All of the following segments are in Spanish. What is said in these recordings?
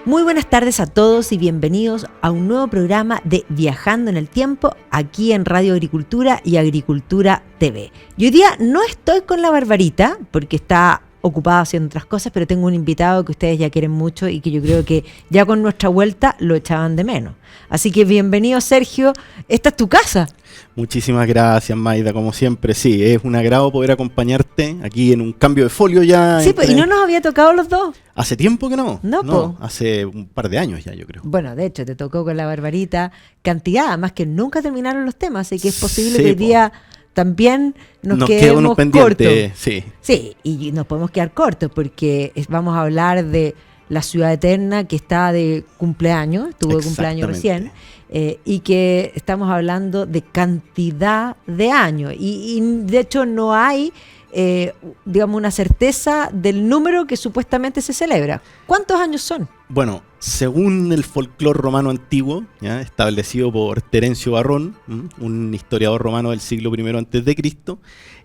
Muy buenas tardes a todos y bienvenidos a un nuevo programa de Viajando en el Tiempo aquí en Radio Agricultura y Agricultura TV. Y hoy día no estoy con la Barbarita porque está ocupada haciendo otras cosas, pero tengo un invitado que ustedes ya quieren mucho y que yo creo que ya con nuestra vuelta lo echaban de menos. Así que bienvenido, Sergio. Esta es tu casa. Muchísimas gracias, Maida, como siempre. Sí, es un agrado poder acompañarte aquí en un cambio de folio ya. Sí, pues, y no nos había tocado los dos. ¿Hace tiempo que no? No, hace un par de años ya, yo creo. Bueno, de hecho, te tocó con la Barbarita cantidad, más que nunca terminaron los temas, así que es posible sí, que hoy día también nos quedemos cortos. Sí, y nos podemos quedar cortos porque vamos a hablar de la ciudad eterna que está de cumpleaños, tuvo de cumpleaños recién, y que estamos hablando de cantidad de años. Y de hecho no hay, digamos, una certeza del número que supuestamente se celebra. ¿Cuántos años son? Bueno, según el folclore romano antiguo, ¿ya? Establecido por Terencio Varrón, un historiador romano del siglo I a.C.,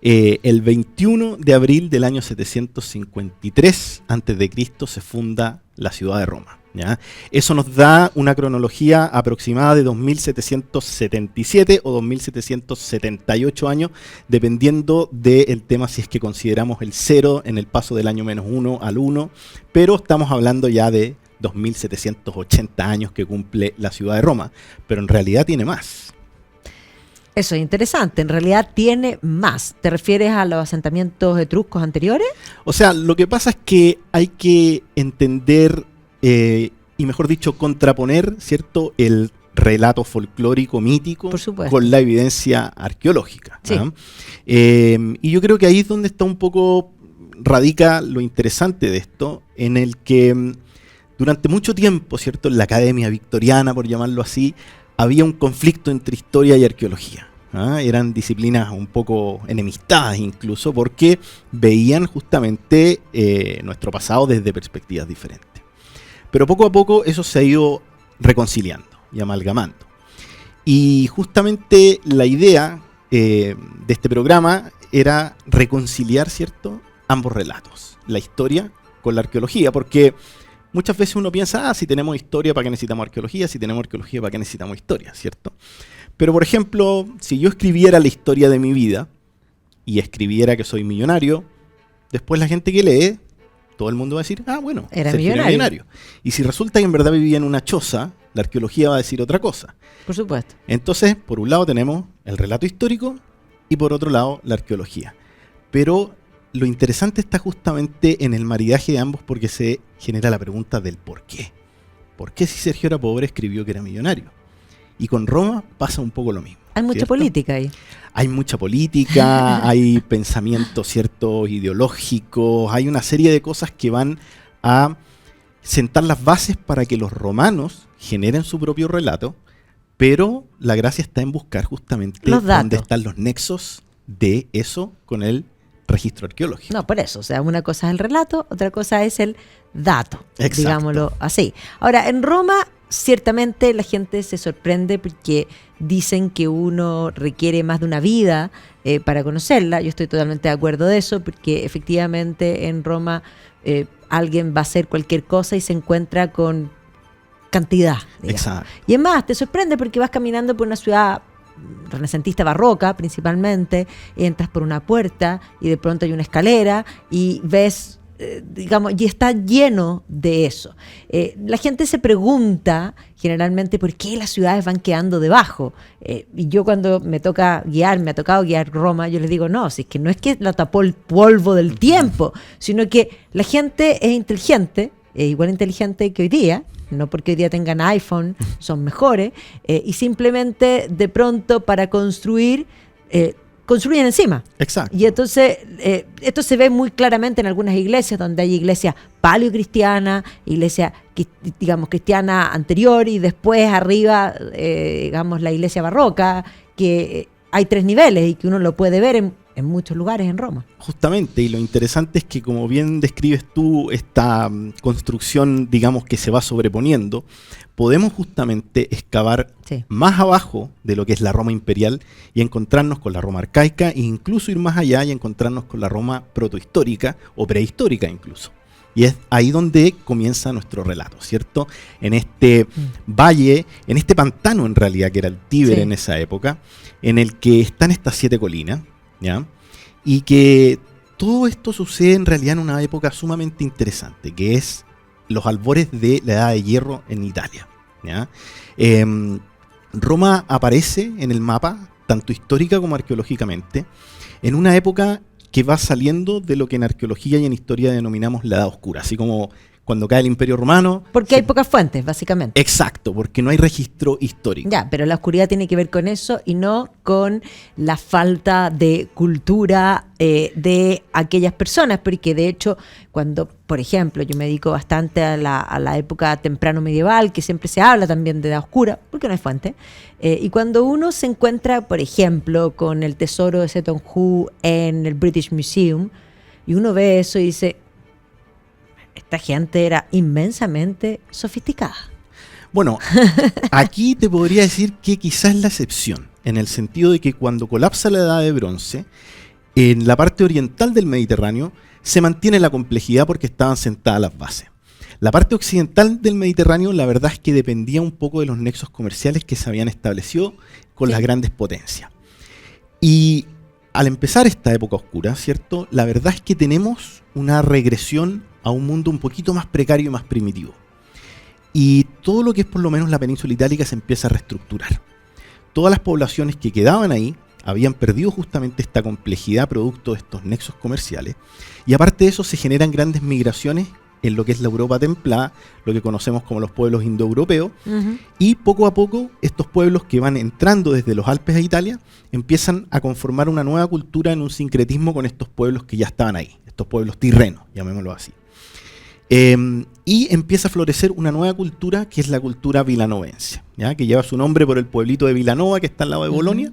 el 21 de abril del año 753 a.C. se funda la ciudad de Roma. ¿Ya? Eso nos da una cronología aproximada de 2777 o 2778 años, dependiendo del tema si es que consideramos el 0 en el paso del año -1 al 1, pero estamos hablando ya de 2780 años que cumple la ciudad de Roma, pero en realidad tiene más. Eso es interesante, en realidad tiene más. ¿Te refieres a los asentamientos etruscos anteriores? O sea, lo que pasa es que hay que entender, y mejor dicho, contraponer, ¿cierto?, el relato folclórico mítico con la evidencia arqueológica. Sí. Y yo creo que ahí es donde está un poco, radica lo interesante de esto, en el que durante mucho tiempo, ¿cierto?, en la academia victoriana, por llamarlo así, había un conflicto entre historia y arqueología. Eran disciplinas un poco enemistadas incluso porque veían justamente nuestro pasado desde perspectivas diferentes. Pero poco a poco eso se ha ido reconciliando y amalgamando. Y justamente la idea de este programa era reconciliar, ¿cierto?, ambos relatos, la historia con la arqueología, porque muchas veces uno piensa, si tenemos historia, ¿para qué necesitamos arqueología? Si tenemos arqueología, ¿para qué necesitamos historia? ¿Cierto? Pero, por ejemplo, si yo escribiera la historia de mi vida y escribiera que soy millonario, después la gente que lee, todo el mundo va a decir, bueno, era millonario. Y si resulta que en verdad vivía en una choza, la arqueología va a decir otra cosa. Por supuesto. Entonces, por un lado tenemos el relato histórico y por otro lado la arqueología. Pero lo interesante está justamente en el maridaje de ambos porque se genera la pregunta del por qué. ¿Por qué si Sergio era pobre escribió que era millonario? Y con Roma pasa un poco lo mismo. Hay mucha ¿cierto? política ahí. Hay mucha política, hay pensamientos ciertos ideológicos, hay una serie de cosas que van a sentar las bases para que los romanos generen su propio relato, pero la gracia está en buscar justamente dónde están los nexos de eso con el registro arqueológico. No, por eso, o sea, una cosa es el relato, otra cosa es el dato, exacto, digámoslo así. Ahora, en Roma, ciertamente la gente se sorprende porque dicen que uno requiere más de una vida para conocerla. Yo estoy totalmente de acuerdo de eso, porque efectivamente en Roma alguien va a hacer cualquier cosa y se encuentra con cantidad, digamos. Exacto. Y es más, te sorprende porque vas caminando por una ciudad renacentista barroca principalmente, entras por una puerta y de pronto hay una escalera y ves, digamos, y está lleno de eso. La gente se pregunta generalmente por qué las ciudades van quedando debajo. Y yo cuando me ha tocado guiar Roma, yo les digo, no, si es que no es que la tapó el polvo del tiempo, sino que la gente es inteligente, es igual inteligente que hoy día, no porque hoy día tengan iPhone son mejores, y simplemente de pronto para construyen encima. Exacto. Y entonces esto se ve muy claramente en algunas iglesias, donde hay iglesias paleocristianas, iglesias, digamos, cristiana anterior, y después arriba, digamos, la iglesia barroca, que hay 3 niveles y que uno lo puede ver en en muchos lugares en Roma. Justamente, y lo interesante es que, como bien describes tú, esta construcción, digamos, que se va sobreponiendo, podemos justamente excavar más abajo de lo que es la Roma imperial y encontrarnos con la Roma arcaica e incluso ir más allá y encontrarnos con la Roma protohistórica o prehistórica incluso. Y es ahí donde comienza nuestro relato, ¿cierto? En este valle, en este pantano en realidad, que era el Tíber en esa época, en el que están estas 7 colinas, ¿ya? Y que todo esto sucede en realidad en una época sumamente interesante, que es los albores de la Edad de Hierro en Italia, ¿ya? Roma aparece en el mapa, tanto histórica como arqueológicamente, en una época que va saliendo de lo que en arqueología y en historia denominamos la Edad Oscura, así como cuando cae el Imperio Romano. Porque hay pocas fuentes, básicamente. Exacto, porque no hay registro histórico. Ya, pero la oscuridad tiene que ver con eso y no con la falta de cultura de aquellas personas, porque de hecho, cuando, por ejemplo, yo me dedico bastante a la época temprano medieval, que siempre se habla también de Edad Oscura, porque no hay fuente, y cuando uno se encuentra, por ejemplo, con el tesoro de Seton Hoo en el British Museum, y uno ve eso y dice, esta gente era inmensamente sofisticada. Bueno, aquí te podría decir que quizás es la excepción, en el sentido de que cuando colapsa la Edad de Bronce, en la parte oriental del Mediterráneo se mantiene la complejidad porque estaban sentadas las bases. La parte occidental del Mediterráneo, la verdad es que dependía un poco de los nexos comerciales que se habían establecido con las grandes potencias. Y al empezar esta época oscura, ¿cierto? La verdad es que tenemos una regresión a un mundo un poquito más precario y más primitivo. Y todo lo que es por lo menos la península itálica se empieza a reestructurar. Todas las poblaciones que quedaban ahí habían perdido justamente esta complejidad producto de estos nexos comerciales. Y aparte de eso se generan grandes migraciones en lo que es la Europa templada, lo que conocemos como los pueblos indoeuropeos, y poco a poco estos pueblos que van entrando desde los Alpes a Italia empiezan a conformar una nueva cultura en un sincretismo con estos pueblos que ya estaban ahí, estos pueblos tirrenos, llamémoslo así. Y empieza a florecer una nueva cultura que es la cultura vilanovense, ¿ya? Que lleva su nombre por el pueblito de Vilanova que está al lado de Bolonia.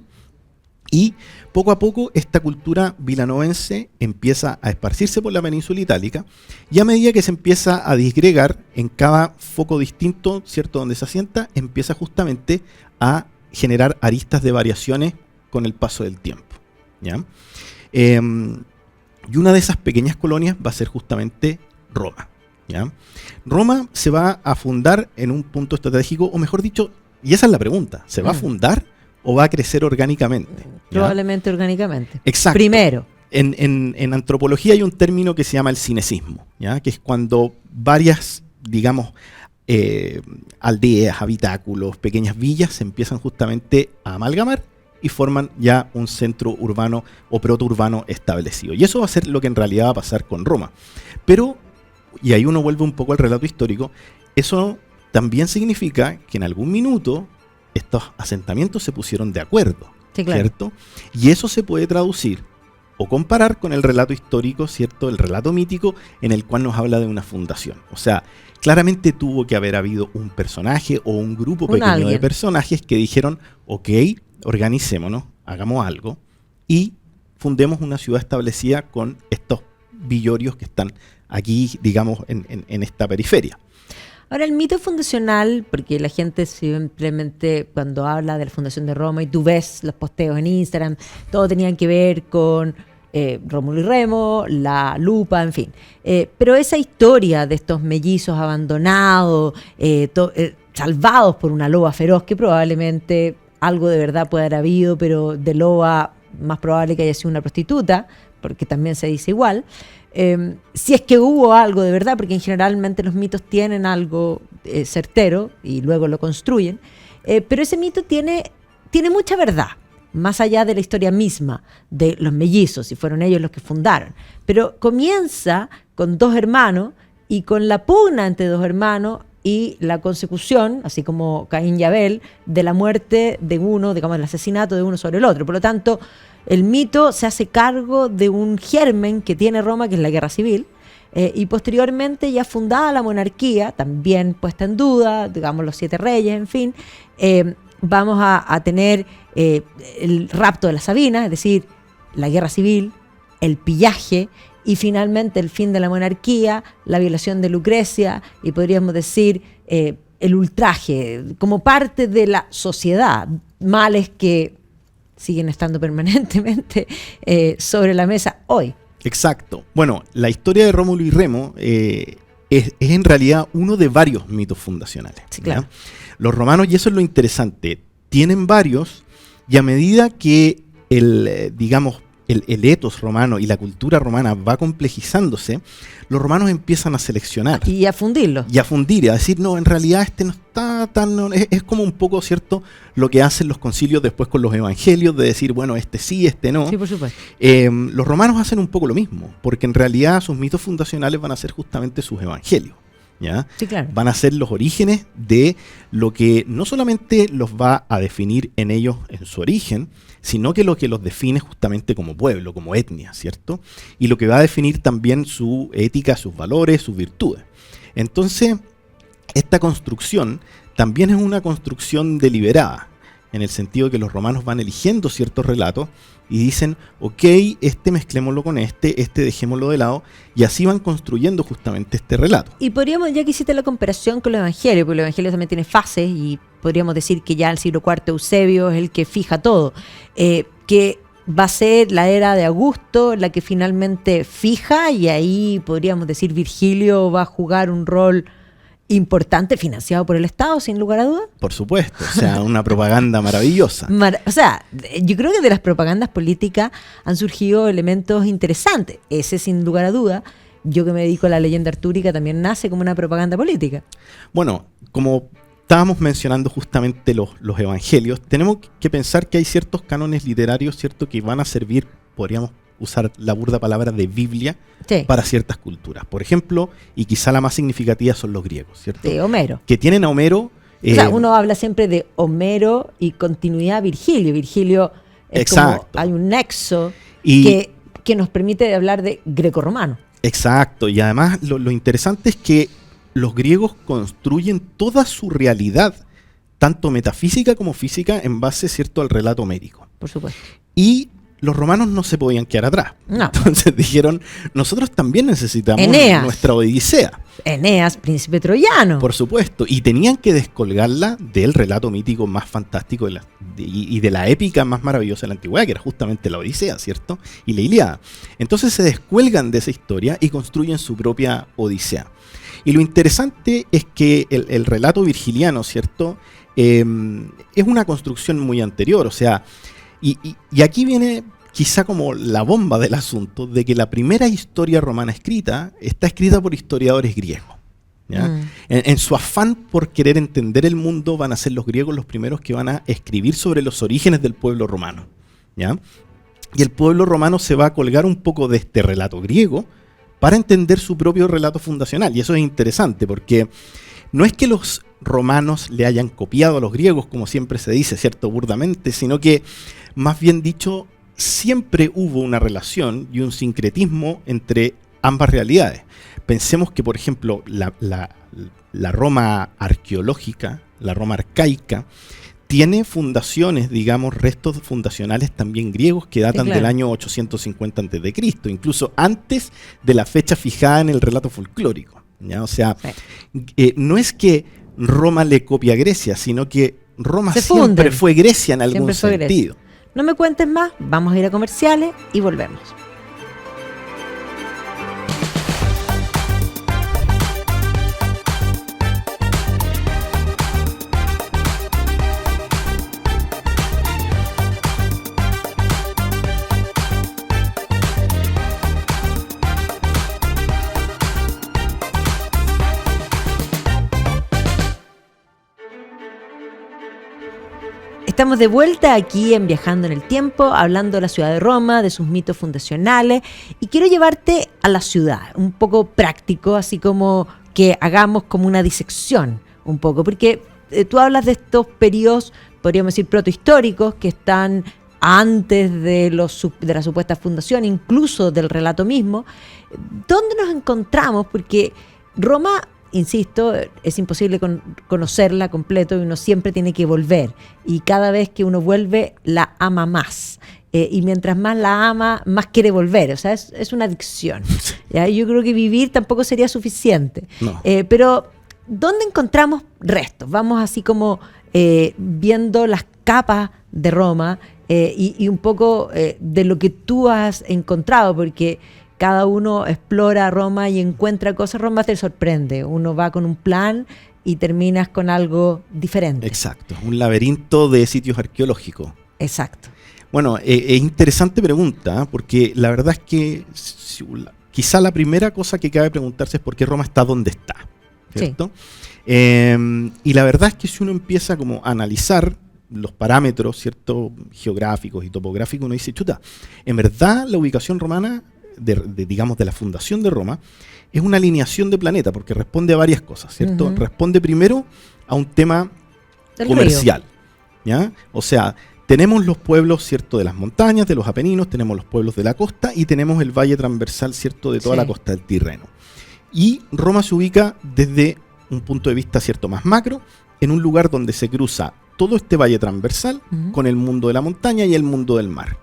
Y poco a poco esta cultura vilanovense empieza a esparcirse por la península itálica y a medida que se empieza a disgregar en cada foco distinto, ¿cierto?, donde se asienta, empieza justamente a generar aristas de variaciones con el paso del tiempo, ¿ya? Y una de esas pequeñas colonias va a ser justamente Roma, ¿ya? Roma se va a fundar en un punto estratégico, o mejor dicho, y esa es la pregunta, ¿se va a fundar o va a crecer orgánicamente? ¿Ya? Probablemente orgánicamente. Exacto. Primero. En antropología hay un término que se llama el cinesismo, ¿ya? Que es cuando varias, digamos, aldeas, habitáculos, pequeñas villas se empiezan justamente a amalgamar y forman ya un centro urbano o protourbano establecido. Y eso va a ser lo que en realidad va a pasar con Roma. Pero, y ahí uno vuelve un poco al relato histórico, eso también significa que en algún minuto estos asentamientos se pusieron de acuerdo, sí, claro, ¿cierto? Y eso se puede traducir o comparar con el relato histórico, ¿cierto? El relato mítico en el cual nos habla de una fundación. O sea, claramente tuvo que haber habido un personaje o un grupo pequeño de personajes que dijeron, ok, organicémonos, hagamos algo y fundemos una ciudad establecida con estos villorios que están aquí, digamos, en esta periferia. Ahora, el mito fundacional, porque la gente simplemente cuando habla de la fundación de Roma y tú ves los posteos en Instagram, todo tenían que ver con Rómulo y Remo, la lupa, en fin. Pero esa historia de estos mellizos abandonados, salvados por una loba feroz, que probablemente algo de verdad puede haber habido, pero de loba más probable que haya sido una prostituta, porque también se dice igual. Si es que hubo algo de verdad, porque generalmente los mitos tienen algo certero y luego lo construyen, pero ese mito tiene mucha verdad, más allá de la historia misma de los mellizos, si fueron ellos los que fundaron. Pero comienza con 2 hermanos y con la pugna entre 2 hermanos y la consecución, así como Caín y Abel, de la muerte de uno, digamos, el asesinato de uno sobre el otro. Por lo tanto, el mito se hace cargo de un germen que tiene Roma, que es la guerra civil, y posteriormente, ya fundada la monarquía, también puesta en duda, digamos los 7 reyes, en fin, vamos a tener el rapto de las Sabinas, es decir, la guerra civil, el pillaje y finalmente el fin de la monarquía, la violación de Lucrecia y podríamos decir el ultraje como parte de la sociedad, males que siguen estando permanentemente sobre la mesa hoy. Exacto. Bueno, la historia de Rómulo y Remo es en realidad uno de varios mitos fundacionales. Sí, claro. Los romanos, y eso es lo interesante, tienen varios, y a medida que el etos romano y la cultura romana va complejizándose, los romanos empiezan a seleccionar. Y a fundirlo. Y a fundir, y a decir, no, en realidad este no está tan... No, es como un poco, ¿cierto?, lo que hacen los concilios después con los evangelios, de decir, bueno, este sí, este no. Sí, por supuesto. Los romanos hacen un poco lo mismo, porque en realidad sus mitos fundacionales van a ser justamente sus evangelios. ¿Ya? Sí, claro. Van a ser los orígenes de lo que no solamente los va a definir en ellos en su origen, sino que lo que los define justamente como pueblo, como etnia, ¿cierto? Y lo que va a definir también su ética, sus valores, sus virtudes. Entonces, esta construcción también es una construcción deliberada, en el sentido de que los romanos van eligiendo ciertos relatos y dicen, ok, este mezclémoslo con este dejémoslo de lado, y así van construyendo justamente este relato. Y podríamos, ya que hiciste la comparación con los evangelios, porque los evangelios también tienen fases, y podríamos decir que ya el siglo IV Eusebio es el que fija todo, que va a ser la era de Augusto la que finalmente fija, y ahí podríamos decir Virgilio va a jugar un rol importante, financiado por el Estado, sin lugar a dudas. Por supuesto, o sea, una propaganda maravillosa. O sea, yo creo que de las propagandas políticas han surgido elementos interesantes. Ese, sin lugar a dudas, yo que me dedico a la leyenda artúrica, también nace como una propaganda política. Bueno, como estábamos mencionando justamente los evangelios, tenemos que pensar que hay ciertos cánones literarios, ¿cierto?, que van a servir, podríamos usar la burda palabra de Biblia, sí, para ciertas culturas. Por ejemplo, y quizá la más significativa son los griegos, ¿cierto? De Homero. Que tienen a Homero. O sea, uno habla siempre de Homero y continuidad Virgilio. Virgilio es exacto, como hay un nexo que nos permite hablar de grecorromano. Exacto, y además lo interesante es que los griegos construyen toda su realidad, tanto metafísica como física, en base, ¿cierto?, al relato homérico. Por supuesto. Y los romanos no se podían quedar atrás. No. Entonces dijeron, nosotros también necesitamos Eneas, nuestra Odisea. Eneas, príncipe troyano. Por supuesto, y tenían que descolgarla del relato mítico más fantástico y de la épica más maravillosa de la antigüedad, que era justamente la Odisea, ¿cierto? Y la Ilíada. Entonces se descuelgan de esa historia y construyen su propia Odisea. Y lo interesante es que el relato virgiliano, ¿cierto?, es una construcción muy anterior, o sea, y aquí viene quizá como la bomba del asunto, de que la primera historia romana escrita está escrita por historiadores griegos. ¿Ya? En su afán por querer entender el mundo, van a ser los griegos los primeros que van a escribir sobre los orígenes del pueblo romano. ¿Ya? Y el pueblo romano se va a colgar un poco de este relato griego para entender su propio relato fundacional. Y eso es interesante porque no es que los romanos le hayan copiado a los griegos, como siempre se dice, ¿cierto?, burdamente, sino que, más bien dicho, siempre hubo una relación y un sincretismo entre ambas realidades. Pensemos que, por ejemplo, la Roma arqueológica, la Roma arcaica, tiene fundaciones, digamos, restos fundacionales también griegos que datan, sí, claro, del año 850 a.C., incluso antes de la fecha fijada en el relato folclórico. ¿Ya? O sea, sí, no es que Roma le copia a Grecia, sino que Roma siempre fue Grecia en algún sentido. No me cuentes más, vamos a ir a comerciales y volvemos. Estamos de vuelta aquí en Viajando en el Tiempo, hablando de la ciudad de Roma, de sus mitos fundacionales, y quiero llevarte a la ciudad, un poco práctico, así como que hagamos como una disección un poco, porque tú hablas de estos periodos, podríamos decir, protohistóricos, que están antes de la supuesta fundación, incluso del relato mismo. ¿Dónde nos encontramos? Porque Roma, insisto, es imposible conocerla completo y uno siempre tiene que volver. Y cada vez que uno vuelve, la ama más. y mientras más la ama, más quiere volver. O sea, es una adicción. ¿Ya? Yo creo que vivir tampoco sería suficiente. No. Pero, ¿dónde encontramos restos? Vamos así como viendo las capas de Roma y un poco de lo que tú has encontrado, porque cada uno explora Roma y encuentra cosas. Roma te sorprende. Uno va con un plan y terminas con algo diferente. Exacto, un laberinto de sitios arqueológicos. Exacto. Bueno, es interesante pregunta, porque la verdad es que quizá la primera cosa que cabe preguntarse es por qué Roma está donde está, ¿cierto? Sí. Y la verdad es que si uno empieza como a analizar los parámetros, ¿cierto?, geográficos y topográficos, uno dice, chuta, en verdad la ubicación romana, digamos, de la fundación de Roma, es una alineación de planeta, porque responde a varias cosas, ¿cierto? Uh-huh. Responde primero a un tema comercial, ¿ya? O sea, tenemos los pueblos, ¿cierto?, de las montañas, de los Apeninos, tenemos los pueblos de la costa y tenemos el valle transversal, ¿cierto?, de toda la costa del Tirreno. Y Roma se ubica desde un punto de vista, ¿cierto?, más macro, en un lugar donde se cruza todo este valle transversal con el mundo de la montaña y el mundo del mar.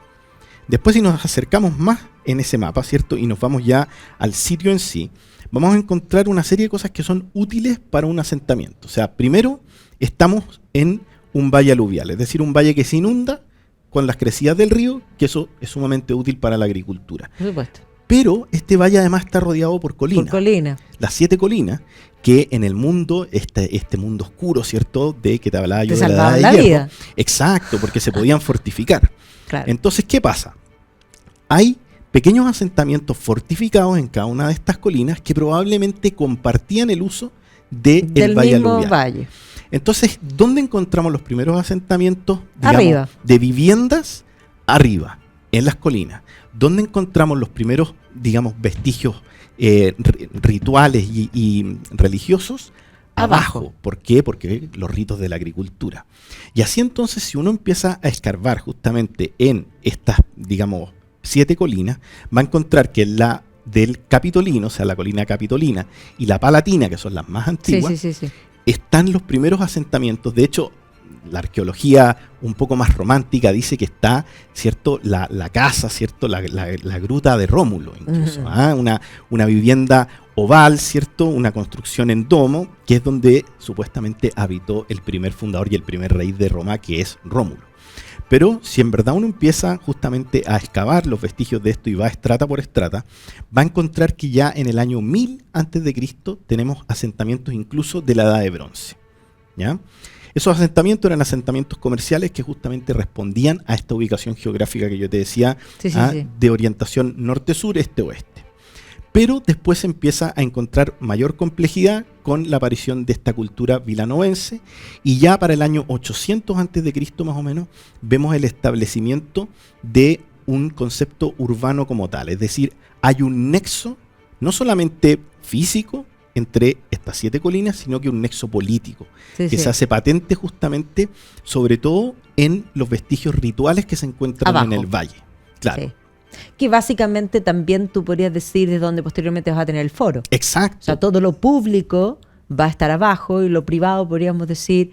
Después, si nos acercamos más en ese mapa, ¿cierto?, y nos vamos ya al sitio en sí, vamos a encontrar una serie de cosas que son útiles para un asentamiento. O sea, primero, estamos en un valle aluvial, es decir, un valle que se inunda con las crecidas del río, que eso es sumamente útil para la agricultura. Por supuesto. Pero este valle además está rodeado por colinas. Por colinas. Las 7 colinas, que en el mundo, este mundo oscuro, ¿cierto?, de que te hablaba yo de la edad de hierro. Vida. Exacto, porque se podían fortificar. Claro. Entonces, ¿qué pasa? Hay pequeños asentamientos fortificados en cada una de estas colinas que probablemente compartían el uso del valle aluvial. Valle. Entonces, ¿dónde encontramos los primeros asentamientos, digamos, arriba, de viviendas? Arriba, en las colinas. ¿Dónde encontramos los primeros, digamos, vestigios rituales y religiosos? Abajo. ¿Por qué? Porque los ritos de la agricultura. Y así entonces, si uno empieza a escarbar justamente en estas, digamos, 7 colinas, va a encontrar que la del Capitolino, o sea, la colina capitolina, y la Palatina, que son las más antiguas, sí. Están los primeros asentamientos. De hecho, la arqueología un poco más romántica dice que está, ¿cierto?, la casa, ¿cierto?, la gruta de Rómulo, incluso, una vivienda oval, ¿cierto?, una construcción en domo, que es donde supuestamente habitó el primer fundador y el primer rey de Roma, que es Rómulo. Pero si en verdad uno empieza justamente a excavar los vestigios de esto y va estrata por estrata, va a encontrar que ya en el año 1000 a.C. tenemos asentamientos incluso de la Edad de Bronce, ¿ya? Esos asentamientos eran asentamientos comerciales que justamente respondían a esta ubicación geográfica que yo te decía, de orientación norte-sur, este-oeste. Pero después se empieza a encontrar mayor complejidad con la aparición de esta cultura vilanovense, y ya para el año 800 a.C. más o menos vemos el establecimiento de un concepto urbano como tal. Es decir, hay un nexo no solamente físico entre estas 7 colinas, sino que un nexo político que se hace patente justamente, sobre todo en los vestigios rituales que se encuentran abajo, en el valle. Claro. Sí. Que básicamente también tú podrías decir de donde posteriormente vas a tener el foro. Exacto. O sea, todo lo público va a estar abajo y lo privado podríamos decir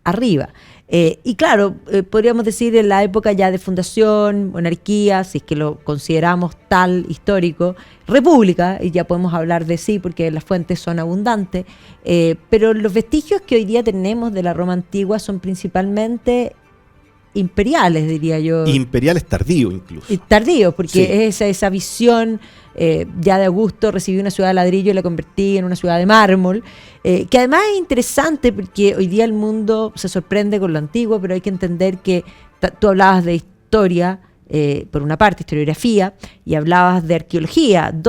arriba. Y claro, podríamos decir en la época ya de fundación, monarquía, si es que lo consideramos tal histórico, república, y ya podemos hablar de sí porque las fuentes son abundantes, pero los vestigios que hoy día tenemos de la Roma antigua son principalmente imperiales, diría yo. Imperiales tardíos incluso. Tardíos, porque es esa visión ya de Augusto, recibí una ciudad de ladrillo y la convertí en una ciudad de mármol, que además es interesante porque hoy día el mundo se sorprende con lo antiguo, pero hay que entender que tú hablabas de historia, por una parte, historiografía, y hablabas de arqueología,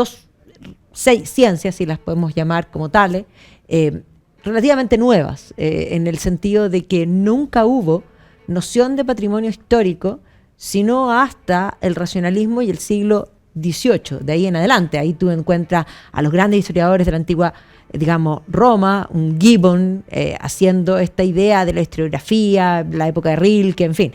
6 ciencias, si las podemos llamar como tales, relativamente nuevas, en el sentido de que nunca hubo noción de patrimonio histórico, sino hasta el racionalismo y el siglo XVIII, de ahí en adelante. Ahí tú encuentras a los grandes historiadores de la antigua, digamos, Roma, un Gibbon, haciendo esta idea de la historiografía, la época de Rilke, en fin.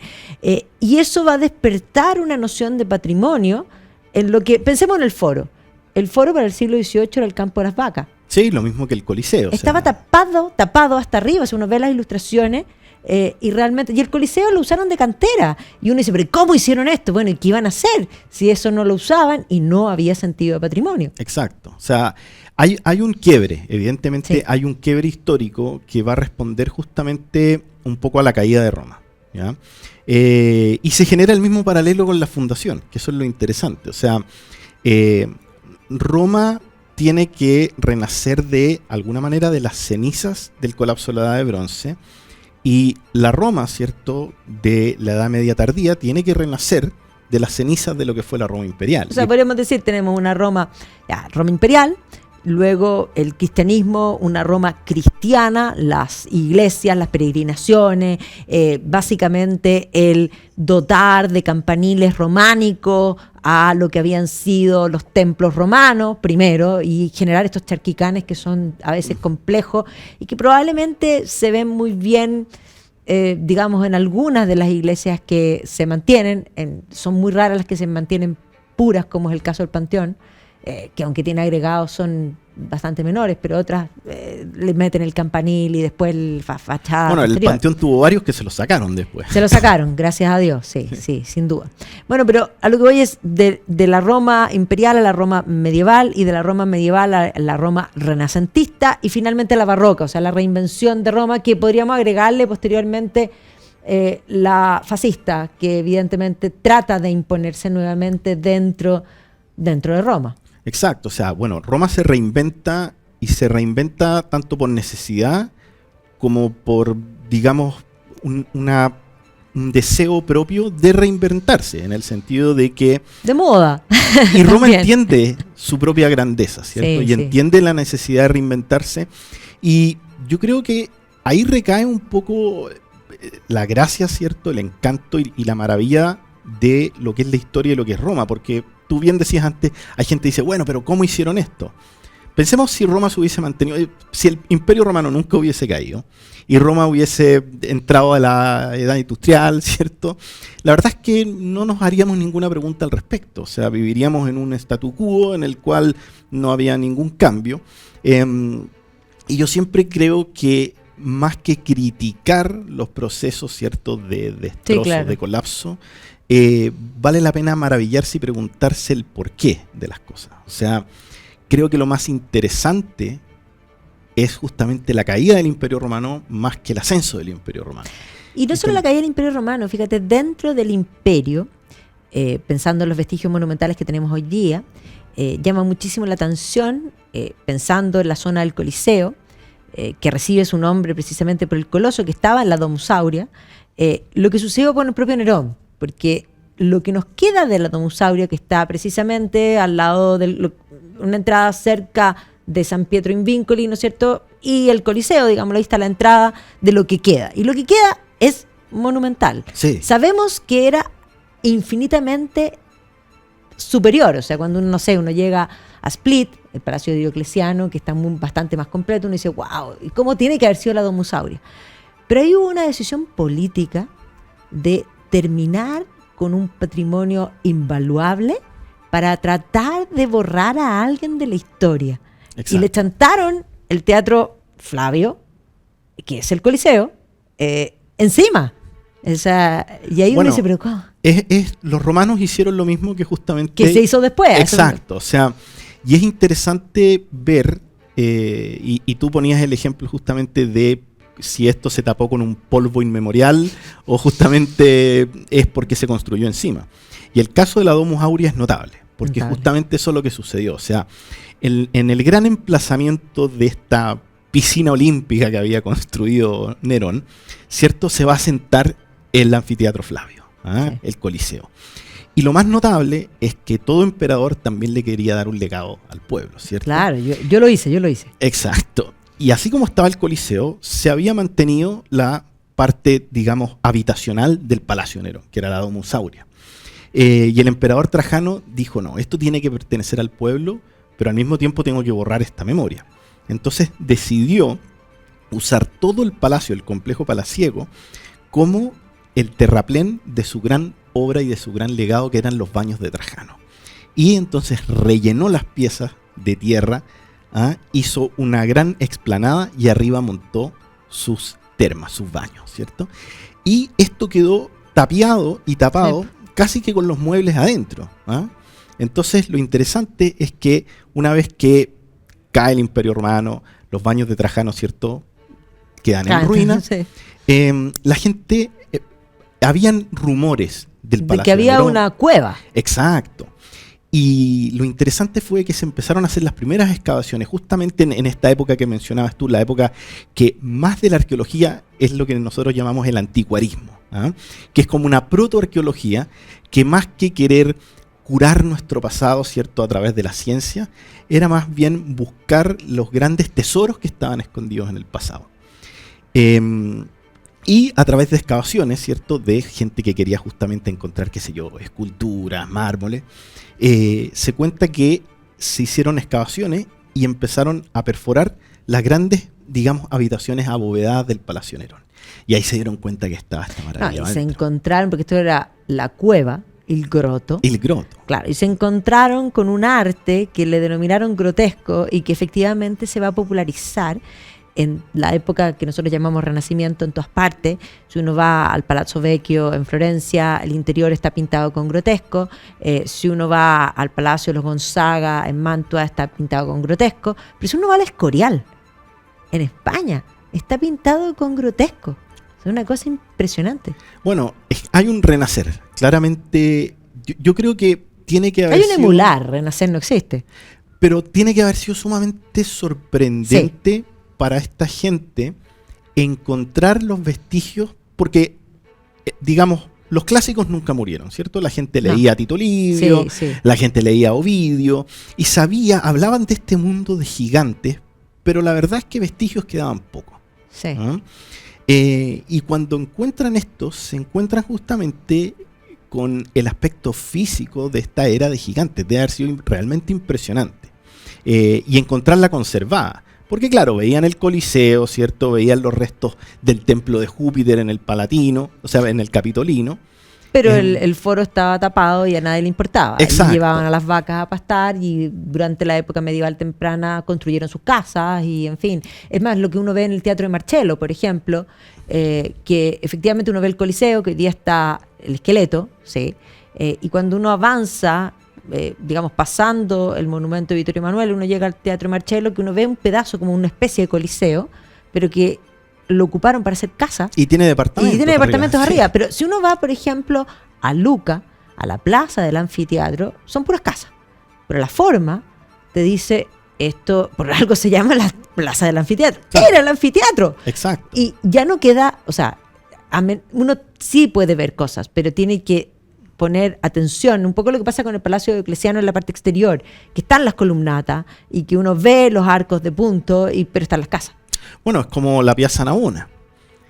Y eso va a despertar una noción de patrimonio en lo que, pensemos en el foro. El foro para el siglo XVIII era el campo de las vacas. Sí, lo mismo que el Coliseo. Estaba tapado hasta arriba, si uno ve las ilustraciones, y realmente, y el Coliseo lo usaron de cantera. Y uno dice, pero ¿cómo hicieron esto? Bueno, ¿y qué iban a hacer si eso no lo usaban y no había sentido de patrimonio? Exacto. O sea, hay un quiebre, evidentemente Sí. hay un quiebre histórico que va a responder justamente un poco a la caída de Roma, ¿ya? Y se genera el mismo paralelo con la fundación, que eso es lo interesante. O sea, Roma tiene que renacer de alguna manera de las cenizas del colapso de la Edad de Bronce, y la Roma, ¿cierto?, de la Edad Media tardía tiene que renacer de las cenizas de lo que fue la Roma imperial. O sea, podríamos decir, tenemos una Roma, Roma imperial, luego el cristianismo, una Roma cristiana, las iglesias, las peregrinaciones, básicamente el dotar de campaniles románicos a lo que habían sido los templos romanos primero, y generar estos charquicanes que son a veces complejos y que probablemente se ven muy bien, digamos, en algunas de las iglesias que se mantienen. Son muy raras las que se mantienen puras, como es el caso del Panteón, que aunque tiene agregados son bastante menores, pero otras le meten el campanil y después el fachada. Bueno, el posterior. Panteón tuvo varios que se los sacaron después. Se lo sacaron, gracias a Dios, sí, sin duda. Bueno, pero a lo que voy es de la Roma imperial a la Roma medieval, y de la Roma medieval a la Roma renacentista, y finalmente a la barroca, o sea, la reinvención de Roma, que podríamos agregarle posteriormente la fascista, que evidentemente trata de imponerse nuevamente dentro de Roma. Exacto, o sea, bueno, Roma se reinventa, y se reinventa tanto por necesidad como por, digamos, un deseo propio de reinventarse, en el sentido de que... De moda. Y Roma Bien. entiende su propia grandeza, ¿cierto? Sí, Y sí. entiende la necesidad de reinventarse, y yo creo que ahí recae un poco la gracia, ¿cierto? El encanto y la maravilla de lo que es la historia y lo que es Roma, porque tú bien decías antes, hay gente que dice, bueno, pero ¿cómo hicieron esto? Pensemos si Roma se hubiese mantenido, si el Imperio Romano nunca hubiese caído y Roma hubiese entrado a la edad industrial, ¿cierto? La verdad es que no nos haríamos ninguna pregunta al respecto, o sea, viviríamos en un statu quo en el cual no había ningún cambio. Y yo siempre creo que más que criticar los procesos, ¿cierto?, de destrozo, claro, de colapso, vale la pena maravillarse y preguntarse el porqué de las cosas. O sea, creo que lo más interesante es justamente la caída del Imperio Romano más que el ascenso del Imperio Romano. Y no solo la caída del Imperio Romano, fíjate, dentro del imperio, pensando en los vestigios monumentales que tenemos hoy día, llama muchísimo la atención, pensando en la zona del Coliseo, que recibe su nombre precisamente por el coloso que estaba en la Domus Aurea, lo que sucedió con el propio Nerón, porque lo que nos queda de la Domus Aurea, que está precisamente al lado de una entrada cerca de San Pietro in Vincoli, ¿no es cierto?, y el Coliseo, digamos, ahí está la entrada de lo que queda. Y lo que queda es monumental. Sí. Sabemos que era infinitamente superior, o sea, cuando uno, no sé, uno llega a Split, el Palacio de Diocleciano, que está bastante más completo, uno dice, wow, ¿y cómo tiene que haber sido la Domus Aurea? Pero ahí hubo una decisión política de terminar con un patrimonio invaluable para tratar de borrar a alguien de la historia. Exacto. Y le chantaron el Teatro Flavio, que es el Coliseo, encima. O sea, y ahí uno Bueno, dice, pero ¿cómo? Los romanos hicieron lo mismo que justamente... Que se hizo después. Exacto, o sea, y es interesante ver, y tú ponías el ejemplo justamente de si esto se tapó con un polvo inmemorial o justamente es porque se construyó encima. Y el caso de la Domus Aurea es notable, porque justamente eso es lo que sucedió. O sea, en el gran emplazamiento de esta piscina olímpica que había construido Nerón, ¿cierto?, se va a sentar el anfiteatro Flavio, sí, el Coliseo. Y lo más notable es que todo emperador también le quería dar un legado al pueblo, ¿cierto? Claro, yo lo hice. Exacto. Y así como estaba el Coliseo, se había mantenido la parte, digamos, habitacional del Palacio Nerón, que era la Domus Aurea. Y el emperador Trajano dijo, no, esto tiene que pertenecer al pueblo, pero al mismo tiempo tengo que borrar esta memoria. Entonces decidió usar todo el palacio, el complejo palaciego, como el terraplén de su gran obra y de su gran legado, que eran los baños de Trajano. Y entonces rellenó las piezas de tierra, hizo una gran explanada y arriba montó sus termas, sus baños, ¿cierto? Y esto quedó tapiado y tapado casi que con los muebles adentro, ¿ah? Entonces lo interesante es que una vez que cae el Imperio Romano, los baños de Trajano, ¿cierto?, quedan en ruinas. Sí. La gente, habían rumores del De Palacio que de había Nerón. una cueva. Exacto. Y lo interesante fue que se empezaron a hacer las primeras excavaciones justamente en esta época que mencionabas tú, la época que más de la arqueología es lo que nosotros llamamos el anticuarismo, ¿ah? Que es como una protoarqueología que más que querer curar nuestro pasado, ¿cierto?, a través de la ciencia, era más bien buscar los grandes tesoros que estaban escondidos en el pasado. Y a través de excavaciones, ¿cierto?, de gente que quería justamente encontrar, qué sé yo, esculturas, mármoles, se cuenta que se hicieron excavaciones y empezaron a perforar las grandes, digamos, habitaciones abovedadas del Palacio Nerón. Y ahí se dieron cuenta que estaba esta maravilla. Y se encontraron, porque esto era la cueva, el groto. El groto. Claro, y se encontraron con un arte que le denominaron grotesco y que efectivamente se va a popularizar en la época que nosotros llamamos Renacimiento en todas partes. Si uno va al Palazzo Vecchio en Florencia, el interior está pintado con grotesco. Si uno va al Palacio de los Gonzaga en Mantua, está pintado con grotesco. Pero si uno va al Escorial, en España, está pintado con grotesco. Es una cosa impresionante. Bueno, hay un renacer. Claramente, yo creo que tiene que haber Hay un emular, renacer no existe. Pero tiene que haber sido sumamente sorprendente para esta gente encontrar los vestigios, porque, digamos, los clásicos nunca murieron, ¿cierto? La gente leía a Tito Livio, la gente leía a Ovidio, y hablaban de este mundo de gigantes, pero la verdad es que vestigios quedaban pocos. Sí. ¿Ah? Y cuando encuentran esto, se encuentran justamente con el aspecto físico de esta era de gigantes, de haber sido realmente impresionante. Y encontrarla conservada. Porque claro, veían el Coliseo, ¿cierto? Veían los restos del templo de Júpiter en el Palatino, o sea, en el Capitolino. Pero el foro estaba tapado y a nadie le importaba. Exacto. Y llevaban a las vacas a pastar y durante la época medieval temprana construyeron sus casas y en fin. Es más, lo que uno ve en el Teatro de Marcello, por ejemplo, que efectivamente uno ve el Coliseo, que hoy día está el esqueleto, ¿sí? Y cuando uno avanza, digamos, pasando el monumento de Vittorio Emanuele, uno llega al Teatro de Marcello, que uno ve un pedazo como una especie de Coliseo, pero que lo ocuparon para hacer casa. Y tiene departamentos. Arriba. Sí. Pero si uno va, por ejemplo, a Luca, a la plaza del anfiteatro, son puras casas. Pero la forma te dice, esto por algo se llama la plaza del anfiteatro. Claro. Era el anfiteatro. Exacto. Y ya no queda, o sea, uno sí puede ver cosas, pero tiene que poner atención, un poco lo que pasa con el Palacio Diocleciano en la parte exterior, que están las columnatas y que uno ve los arcos de punto, pero están las casas. Bueno, es como la Piazza Navona.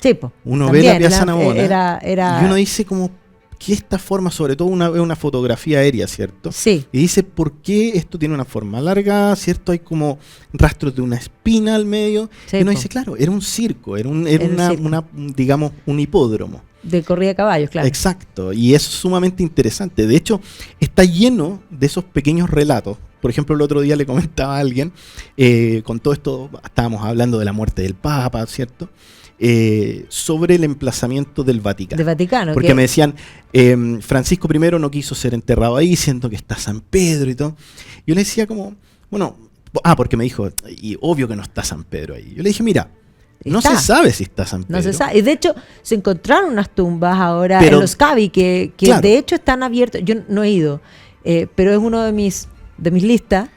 Sí, pues. Uno también ve la Piazza Navona y uno dice como que esta forma, sobre todo una fotografía aérea, ¿cierto? Sí. Y dice, ¿por qué esto tiene una forma alargada, ¿cierto? Hay como rastros de una espina al medio. Sí, y uno dice, claro, era un circo, era digamos, un hipódromo. De corrida de caballos, claro. Exacto, y eso es sumamente interesante. De hecho, está lleno de esos pequeños relatos. Por ejemplo, el otro día le comentaba a alguien, con todo esto estábamos hablando de la muerte del Papa, ¿cierto? Sobre el emplazamiento del Vaticano. Del Vaticano. Porque me decían, Francisco I no quiso ser enterrado ahí, siendo que está San Pedro y todo. Yo le decía como, bueno, porque me dijo, y obvio que no está San Pedro ahí. Yo le dije, mira, no se sabe si está San Pedro. No se sabe. Y de hecho, se encontraron unas tumbas ahora en Los Cavi que claro, de hecho están abiertas. Yo no he ido, pero es uno de mis listas.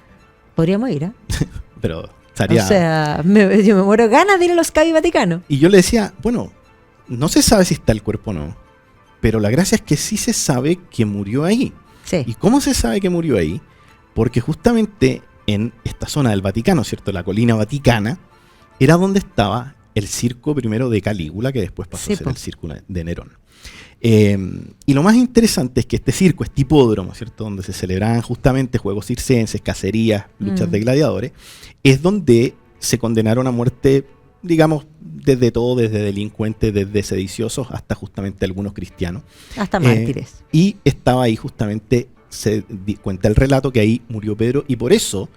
Podríamos ir, ¿eh? Pero estaría... O sea, yo me muero ganas de ir a Los Cavi Vaticano. Y yo le decía, bueno, no se sabe si está el cuerpo o no, pero la gracia es que sí se sabe que murió ahí. Sí. ¿Y cómo se sabe que murió ahí? Porque justamente en esta zona del Vaticano, ¿cierto? La colina vaticana, era donde estaba el circo primero de Calígula, que después pasó a ser el circo de Nerón. Y lo más interesante es que este circo, este hipódromo, ¿cierto? Donde se celebraban justamente juegos circenses, cacerías, luchas de gladiadores, es donde se condenaron a muerte, digamos, desde delincuentes, desde sediciosos, hasta justamente algunos cristianos. Hasta mártires. Y estaba ahí justamente, cuenta el relato que ahí murió Pedro, y por eso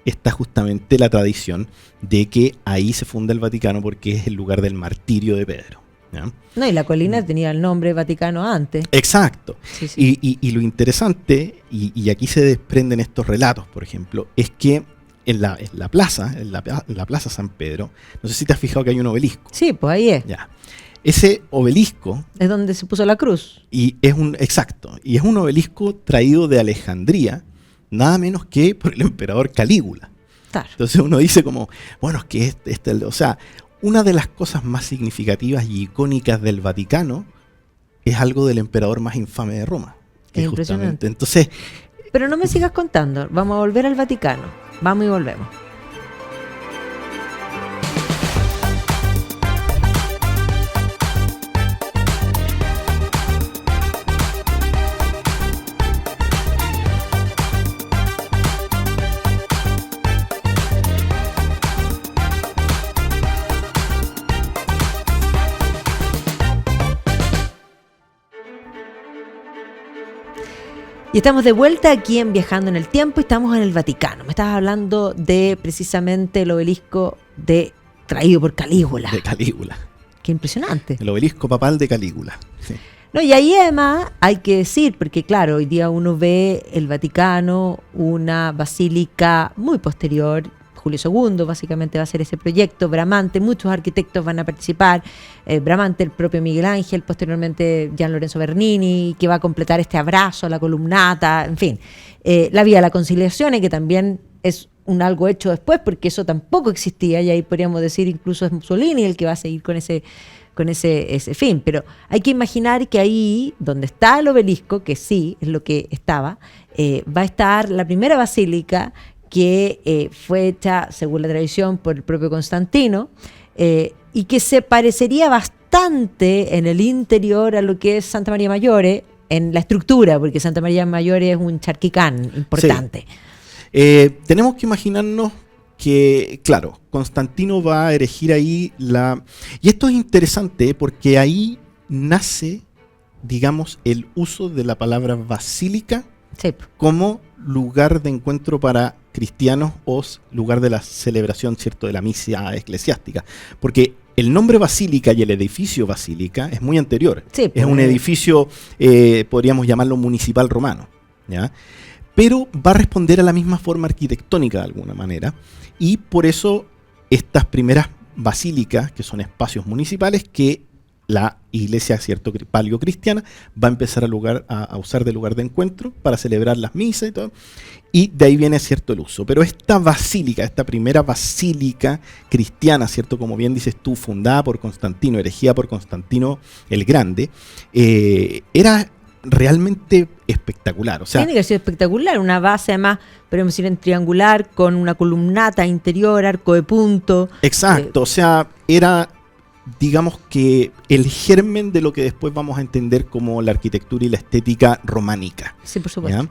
está justamente la tradición de que ahí se funda el Vaticano porque es el lugar del martirio de Pedro, ¿ya? No, y la colina tenía el nombre Vaticano antes. Exacto. Sí, sí. Y lo interesante, y aquí se desprenden estos relatos, por ejemplo, es que en la plaza San Pedro, no sé si te has fijado que hay un obelisco. Sí, pues ahí es. Ya. Ese obelisco, Es donde se puso la cruz. y es un obelisco traído de Alejandría, nada menos que por el emperador Calígula. Claro. Entonces uno dice como, bueno, es que o sea, una de las cosas más significativas y icónicas del Vaticano es algo del emperador más infame de Roma. Es impresionante. Entonces, Pero no me sigas contando. Vamos a volver al Vaticano. Vamos y volvemos. Y estamos de vuelta aquí en Viajando en el Tiempo y estamos en el Vaticano. Me estabas hablando de precisamente el obelisco traído por Calígula. de Calígula. Qué impresionante. El obelisco papal de Calígula. Sí. No, y ahí además hay que decir, porque claro, hoy día uno ve el Vaticano, una basílica muy posterior. Julio II básicamente va a hacer ese proyecto, Bramante, muchos arquitectos van a participar, Bramante, el propio Miguel Ángel, posteriormente Gian Lorenzo Bernini, que va a completar este abrazo a la columnata, en fin, la Vía de la Conciliación, que también es un algo hecho después, porque eso tampoco existía, y ahí podríamos decir incluso es Mussolini el que va a seguir con ese fin, pero hay que imaginar que ahí, donde está el obelisco, que sí, es lo que estaba, va a estar la primera basílica que fue hecha, según la tradición, por el propio Constantino, y que se parecería bastante en el interior a lo que es Santa María Maggiore, en la estructura, porque Santa María Maggiore es un charquicán importante. Sí. Tenemos que imaginarnos que, claro, Constantino va a erigir ahí Y esto es interesante porque ahí nace, digamos, el uso de la palabra basílica Sí. como lugar de encuentro para cristianos o lugar de la celebración, ¿cierto?, de la misa eclesiástica. Porque el nombre basílica y el edificio basílica es muy anterior. Sí, es un edificio, podríamos llamarlo municipal romano, ¿ya? Pero va a responder a la misma forma arquitectónica de alguna manera. Y por eso estas primeras basílicas, que son espacios municipales que la iglesia, cierto, paleocristiana, va a empezar a usar de lugar de encuentro para celebrar las misas y todo. Y de ahí viene, cierto, el uso. Pero esta basílica, esta primera basílica cristiana, cierto, como bien dices tú, fundada por Constantino, erigida por Constantino el Grande, era realmente espectacular. O sea, tiene que ser espectacular, una base además, podemos decir en triangular, con una columnata interior, arco de punto. Exacto, o sea, era, digamos que el germen de lo que después vamos a entender como la arquitectura y la estética románica. Sí, por supuesto.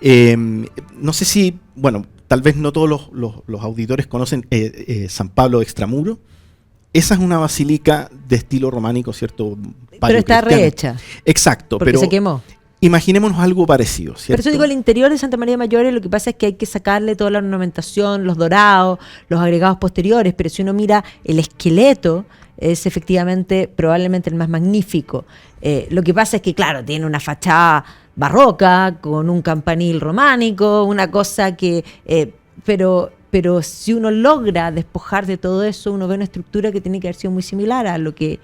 No sé si, bueno, tal vez no todos los auditores conocen San Pablo de Extramuro. Esa es una basílica de estilo románico, ¿cierto? Pero está rehecha. Exacto, porque pero se quemó. Imaginémonos algo parecido, ¿cierto? Por eso digo, el interior de Santa María Maggiore, lo que pasa es que hay que sacarle toda la ornamentación, los dorados, los agregados posteriores, pero si uno mira el esqueleto, es efectivamente probablemente el más magnífico. Lo que pasa es que, claro, tiene una fachada barroca, con un campanil románico, una cosa que... Pero si uno logra despojar de todo eso, uno ve una estructura que tiene que haber sido muy similar a lo que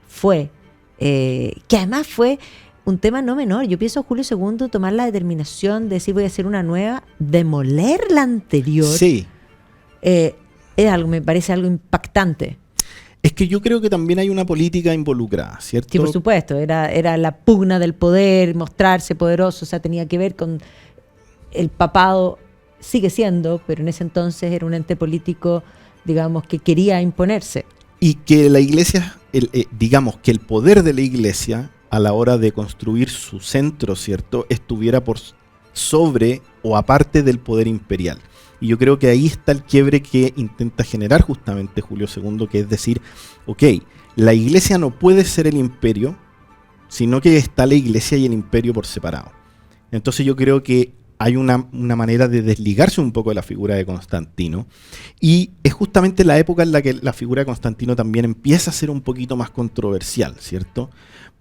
fue. Que además fue un tema no menor. Yo pienso a Julio II tomar la determinación de decir voy a hacer una nueva, demoler la anterior. Sí. Es algo, me parece algo impactante. Es que yo creo que también hay una política involucrada, ¿cierto? Sí, por supuesto. Era la pugna del poder, mostrarse poderoso. O sea, tenía que ver con el papado. Sigue siendo, pero en ese entonces era un ente político, digamos, que quería imponerse. Y que la iglesia, digamos, que el poder de la iglesia a la hora de construir su centro, ¿cierto?, estuviera por sobre o aparte del poder imperial. Y yo creo que ahí está el quiebre que intenta generar justamente Julio II, que es decir, ok, la iglesia no puede ser el imperio, sino que está la iglesia y el imperio por separado. Entonces yo creo que hay una manera de desligarse un poco de la figura de Constantino, y es justamente la época en la que la figura de Constantino también empieza a ser un poquito más controversial, ¿cierto?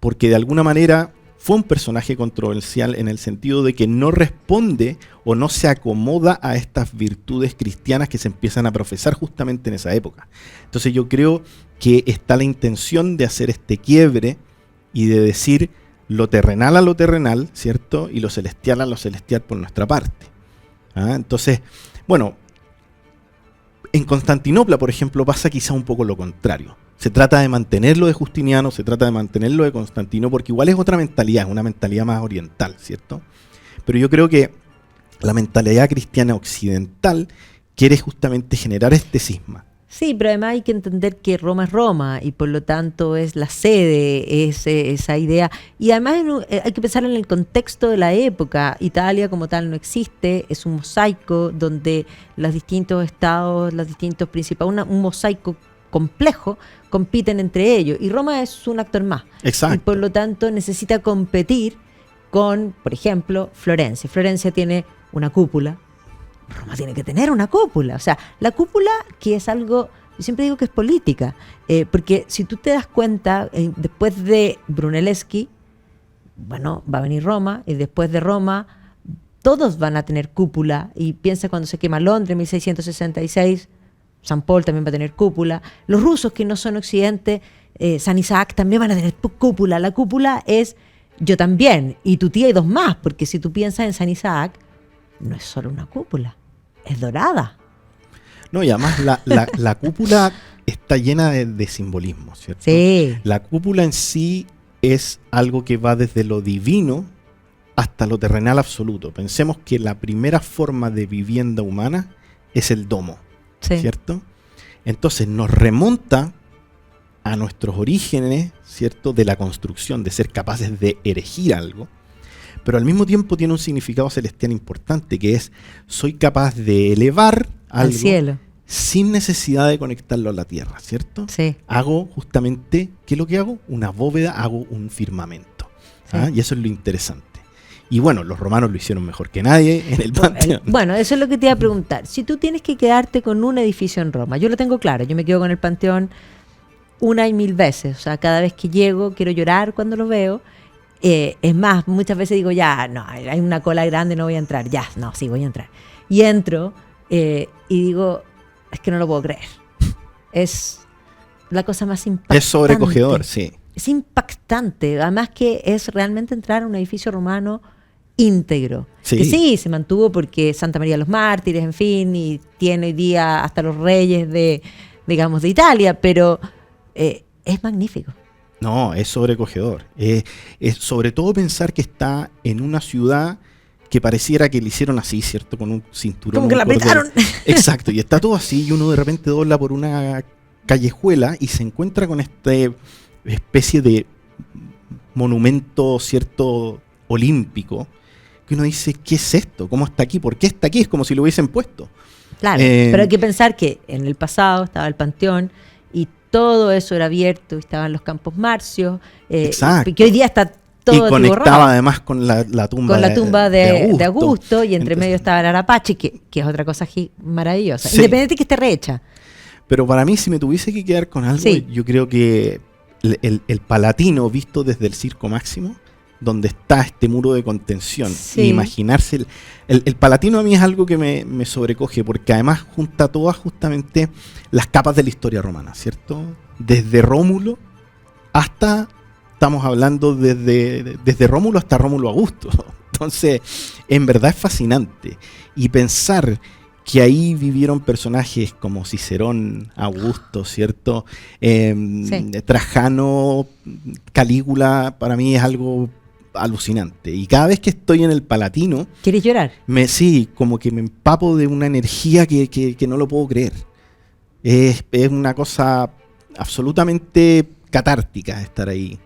Porque de alguna manera fue un personaje controversial en el sentido de que no responde o no se acomoda a estas virtudes cristianas que se empiezan a profesar justamente en esa época. Entonces yo creo que está la intención de hacer este quiebre y de decir lo terrenal a lo terrenal, ¿cierto? Y lo celestial a lo celestial por nuestra parte. ¿Ah? Entonces, bueno, en Constantinopla, por ejemplo, pasa quizá un poco lo contrario. Se trata de mantenerlo de Justiniano, se trata de mantenerlo de Constantino, porque igual es otra mentalidad, es una mentalidad más oriental, ¿cierto? Pero yo creo que la mentalidad cristiana occidental quiere justamente generar este cisma. Sí, pero además hay que entender que Roma es Roma y por lo tanto es la sede, es esa idea. Y además hay que pensar en el contexto de la época. Italia como tal no existe, es un mosaico donde los distintos estados, los distintos principados, un mosaico complejo, compiten entre ellos. Y Roma es un actor más. Exacto. Y por lo tanto necesita competir con, por ejemplo, Florencia. Florencia tiene una cúpula. Roma tiene que tener una cúpula. O sea, la cúpula, que es algo, yo siempre digo que es política, porque si tú te das cuenta, después de Brunelleschi, bueno, va a venir Roma, y después de Roma, todos van a tener cúpula, y piensa cuando se quema Londres en 1666, San Paul también va a tener cúpula, los rusos que no son occidente, San Isaac también van a tener cúpula. La cúpula es yo también, y tu tía y dos más, porque si tú piensas en San Isaac, no es solo una cúpula, es dorada. No, y además la cúpula está llena de simbolismo, ¿cierto? Sí. La cúpula en sí es algo que va desde lo divino hasta lo terrenal absoluto. Pensemos que la primera forma de vivienda humana es el domo, Sí. ¿cierto? Entonces nos remonta a nuestros orígenes, ¿cierto? De la construcción, de ser capaces de erigir algo. Pero al mismo tiempo tiene un significado celestial importante, que es, soy capaz de elevar Al algo cielo. sin necesidad de conectarlo a la tierra, ¿cierto? Sí. Hago justamente, ¿qué es lo que hago? Una bóveda, hago un firmamento. ¿Ah? Sí. Y eso es lo interesante. Y bueno, los romanos lo hicieron mejor que nadie en el Panteón. Bueno, eso es lo que te iba a preguntar. Si tú tienes que quedarte con un edificio en Roma, yo lo tengo claro, yo me quedo con el Panteón una y mil veces. O sea, cada vez que llego quiero llorar cuando lo veo. Es más, muchas veces digo, ya, no, hay una cola grande, no voy a entrar. Ya, no, sí, voy a entrar. Y entro y digo, es que no lo puedo creer. Es la cosa más impactante. Es sobrecogedor, sí. Es impactante. Además que es realmente entrar a un edificio romano íntegro. Sí. Que sí, se mantuvo porque Santa María de los Mártires, en fin, y tiene hoy día hasta los reyes de, digamos, de Italia, pero es magnífico. No, es sobrecogedor. Es sobre todo pensar que está en una ciudad que pareciera que le hicieron así, ¿cierto? Con un cinturón. Como que la apretaron. Exacto, y está todo así y uno de repente dobla por una callejuela y se encuentra con esta especie de monumento, ¿cierto? Olímpico, que uno dice, ¿qué es esto? ¿Cómo está aquí? ¿Por qué está aquí? Es como si lo hubiesen puesto. Claro, pero hay que pensar que en el pasado estaba el Panteón y todo eso era abierto, estaban los Campos Marcios, Exacto. que hoy día está todo y conectaba atiborrado además con la tumba, con la tumba de Augusto, y entre Entonces, medio estaba el Arapache, que es otra cosa maravillosa, Sí. independiente que esté rehecha. Pero para mí, si me tuviese que quedar con algo, Sí. yo creo que el Palatino, visto desde el Circo Máximo, donde está este muro de contención, Sí. y imaginarse el Palatino a mí es algo que me sobrecoge, porque además junta todas justamente las capas de la historia romana, ¿cierto? Desde Rómulo hasta, estamos hablando desde Rómulo hasta Rómulo Augusto. Entonces, en verdad es fascinante. Y pensar que ahí vivieron personajes como Cicerón, Augusto, ¿cierto? Sí. Trajano, Calígula, para mí es algo alucinante. Y cada vez que estoy en el Palatino, ¿Quieres llorar? sí, como que me empapo de una energía que no lo puedo creer. Es una cosa absolutamente catártica estar ahí.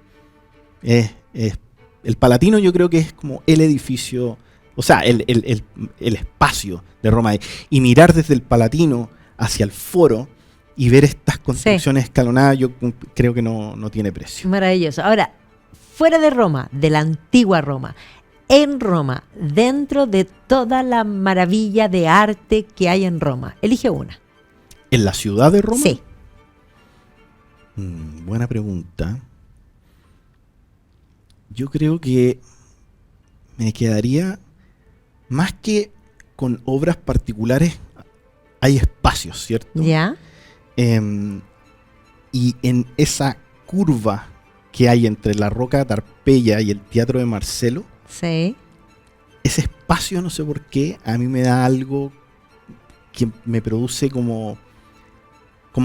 El Palatino yo creo que es como el edificio, o sea, el espacio de Roma. Y mirar desde el Palatino hacia el Foro y ver estas construcciones escalonadas, yo creo que no tiene precio. Maravilloso. Ahora, fuera de Roma, de la antigua Roma, en Roma, dentro de toda la maravilla de arte que hay en Roma? Elige una. ¿En la ciudad de Roma? Sí. Buena pregunta. Yo creo que me quedaría, más que con obras particulares, hay espacios, ¿cierto? ¿Ya? Y en esa curva que hay entre la Roca de Tarpeya y el Teatro de Marcelo, Sí. ese espacio, no sé por qué, a mí me da algo que me produce como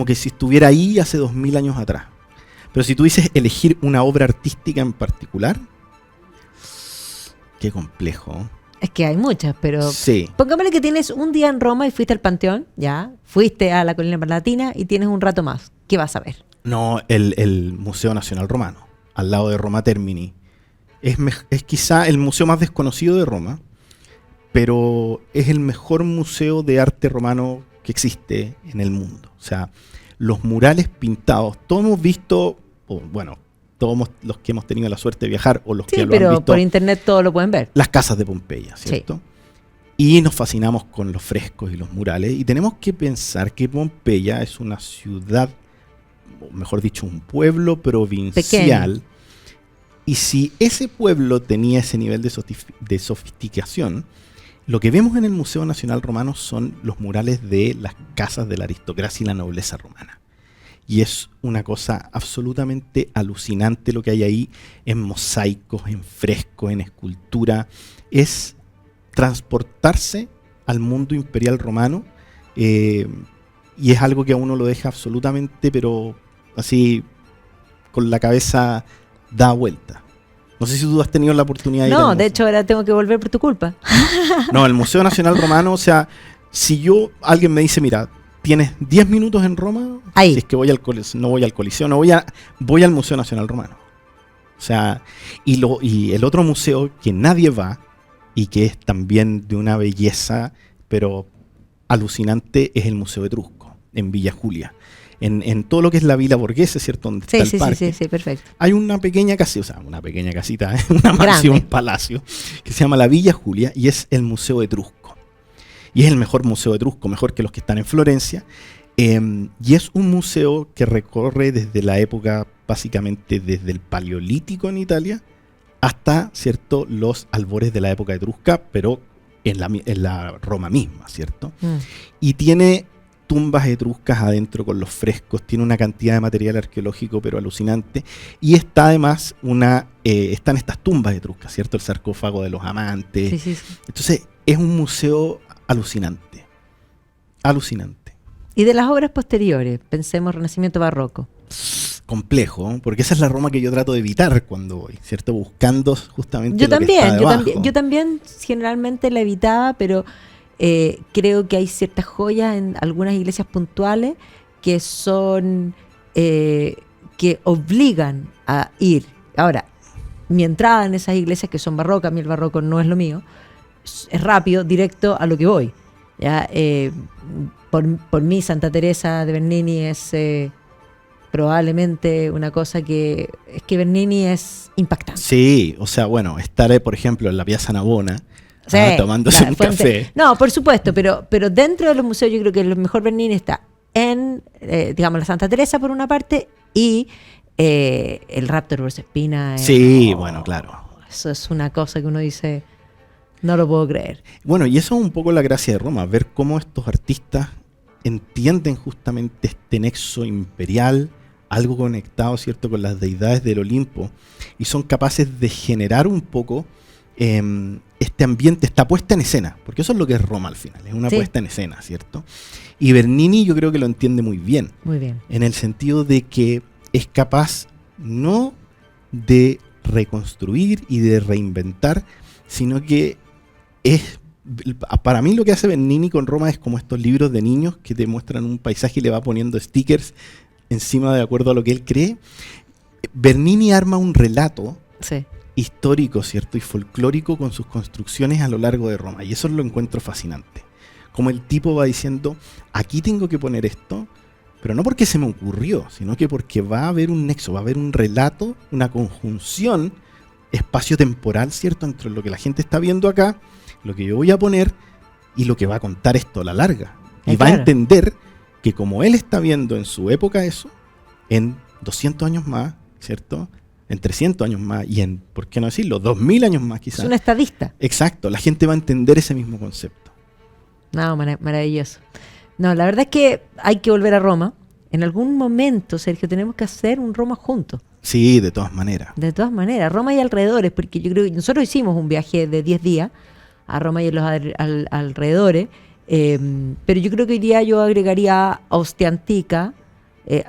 que si estuviera ahí hace 2000 años atrás. Pero si tú dices elegir una obra artística en particular, qué complejo. Es que hay muchas, pero Sí. pongámosle que tienes un día en Roma y fuiste al Panteón, ya, fuiste a la Colina Palatina y tienes un rato más. ¿Qué vas a ver? No, el Museo Nacional Romano, al lado de Roma Termini. Es quizá el museo más desconocido de Roma, pero es el mejor museo de arte romano que existe en el mundo. O sea, los murales pintados, todos hemos visto, o bueno, todos los que hemos tenido la suerte de viajar o los Sí, que lo han pero visto, por internet todo lo pueden ver. las casas de Pompeya, ¿cierto? Y nos fascinamos con los frescos y los murales, y tenemos que pensar que Pompeya es una ciudad, o mejor dicho, un pueblo provincial. Pequeño. Y si ese pueblo tenía ese nivel de sofisticación, lo que vemos en el Museo Nacional Romano son los murales de las casas de la aristocracia y la nobleza romana. Y es una cosa absolutamente alucinante lo que hay ahí en mosaicos, en frescos, en escultura. Es transportarse al mundo imperial romano, y es algo que a uno lo deja absolutamente, pero así, con la cabeza da vuelta. No sé si tú has tenido la oportunidad de ir No, al de museo. hecho ahora tengo que volver por tu culpa. No, el Museo Nacional Romano, o sea, si alguien me dice, mira, tienes 10 minutos en Roma, Ahí. si es que voy al Coliseo, no voy al Coliseo, voy al Museo Nacional Romano. O sea, y el otro museo que nadie va y que es también de una belleza, pero alucinante, es el Museo Etrusco, en Villa Julia. En todo lo que es la Villa Borghese, ¿cierto? Donde Sí, está el sí, parque. sí, perfecto. Hay una pequeña casita, o sea, una pequeña casita, una mansión, Grande. un palacio, que se llama la Villa Julia y es el Museo Etrusco. Y es el mejor museo etrusco, mejor que los que están en Florencia. Y es un museo que recorre desde la época, básicamente desde el Paleolítico en Italia, hasta, ¿cierto?, los albores de la época etrusca, pero en la Roma misma, ¿cierto? Y tiene tumbas etruscas adentro con los frescos, tiene una cantidad de material arqueológico pero alucinante, y está además están estas tumbas etruscas, ¿cierto? El sarcófago de los amantes. Sí, sí, sí. Entonces es un museo alucinante, alucinante. Y de las obras posteriores, pensemos Renacimiento Barroco. Complejo, porque esa es la Roma que yo trato de evitar cuando voy, ¿cierto? Buscando justamente Yo lo que está también, debajo. yo también generalmente la evitaba, pero creo que hay ciertas joyas en algunas iglesias puntuales que son que obligan a ir. Ahora, mi entrada en esas iglesias que son barrocas, a mí el barroco no es lo mío, es rápido, directo a lo que voy. ¿Ya? Por mí Santa Teresa de Bernini es probablemente una cosa que es que Bernini es impactante. Sí, o sea, bueno, estaré, por ejemplo, en la Piazza Navona, Sí, tomándose la un fuente- café. No, por supuesto, pero dentro de los museos yo creo que el mejor Bernini está en, digamos, la Santa Teresa por una parte y el Raptor vs. Espina. Sí, bueno, claro. Eso es una cosa que uno dice, no lo puedo creer. Bueno, y eso es un poco la gracia de Roma, ver cómo estos artistas entienden justamente este nexo imperial, algo conectado, ¿cierto?, con las deidades del Olimpo, y son capaces de generar un poco este ambiente, esta puesta en escena, porque eso es lo que es Roma al final, es una Sí. puesta en escena, ¿cierto? Y Bernini yo creo que lo entiende muy bien, Muy bien. en el sentido de que es capaz no de reconstruir y de reinventar, sino que para mí lo que hace Bernini con Roma es como estos libros de niños que te muestran un paisaje y le va poniendo stickers encima de acuerdo a lo que él cree. Bernini arma un relato Sí. histórico, ¿cierto?, y folclórico con sus construcciones a lo largo de Roma, y eso lo encuentro fascinante. Como el tipo va diciendo, aquí tengo que poner esto, pero no porque se me ocurrió, sino que porque va a haber un nexo, va a haber un relato, una conjunción espacio temporal, ¿cierto? Entre lo que la gente está viendo acá, lo que yo voy a poner y lo que va a contar esto a la larga. Y va a entender que como él está viendo en su época eso, en 200 años más, ¿cierto? En 300 años más y en, ¿por qué no decirlo? 2000 años más quizás. Es un estadista. Exacto, la gente va a entender ese mismo concepto. No, maravilloso. No, la verdad es que hay que volver a Roma. En algún momento, Sergio, tenemos que hacer un Roma juntos. Sí, de todas maneras. De todas maneras, Roma y alrededores, porque yo creo que nosotros hicimos un viaje de 10 días a Roma y los alrededores, pero yo creo que hoy día yo agregaría Ostia Antica.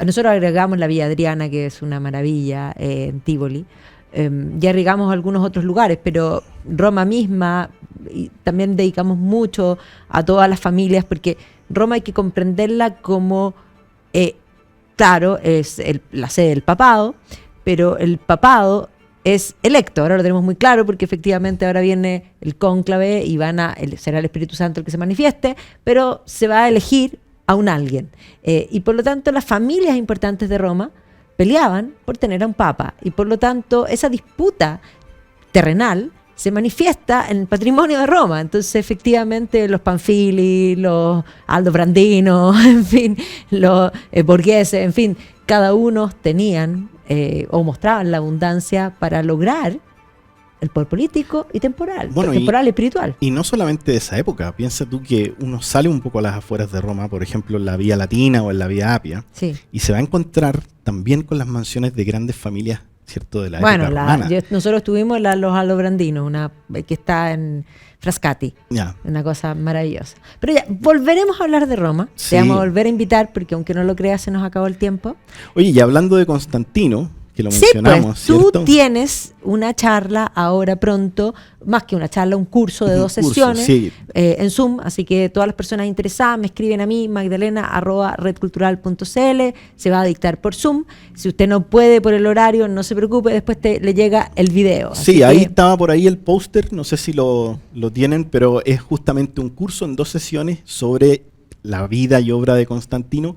Nosotros agregamos la Villa Adriana, que es una maravilla, en Tivoli. Ya agregamos algunos otros lugares, pero Roma misma, y también dedicamos mucho a todas las familias, porque Roma hay que comprenderla como, claro, es la sede del papado, pero el papado es electo. Ahora lo tenemos muy claro porque efectivamente ahora viene el cónclave y será el Espíritu Santo el que se manifieste, pero se va a elegir a un alguien. Y por lo tanto las familias importantes de Roma peleaban por tener a un papa, y por lo tanto esa disputa terrenal se manifiesta en el patrimonio de Roma. Entonces efectivamente los Panfili, los Aldobrandino, en fin, los Borghese, en fin, cada uno tenían o mostraban la abundancia para lograr el poder político y temporal, bueno, temporal y espiritual. Y no solamente de esa época, piensa tú que uno sale un poco a las afueras de Roma, por ejemplo en la Vía Latina o en la Vía Apia, sí, y se va a encontrar también con las mansiones de grandes familias, ¿cierto? De la época romana. Nosotros tuvimos los Aldobrandino, una que está en Frascati, Ya. Una cosa maravillosa. Pero ya, volveremos a hablar de Roma, Sí. Te vamos a volver a invitar, porque aunque no lo creas, se nos acabó el tiempo. Oye, y hablando de Constantino, que lo Sí, mencionamos, pues, ¿cierto? tú tienes una charla ahora pronto, más que una charla, un curso de 2 curso, sesiones sí. En Zoom, así que todas las personas interesadas me escriben a mí, magdalena@redcultural.cl, se va a dictar por Zoom. Si usted no puede por el horario, no se preocupe, después le llega el video. Sí, ahí estaba por ahí el póster, no sé si lo tienen, pero es justamente un curso en 2 sesiones sobre la vida y obra de Constantino.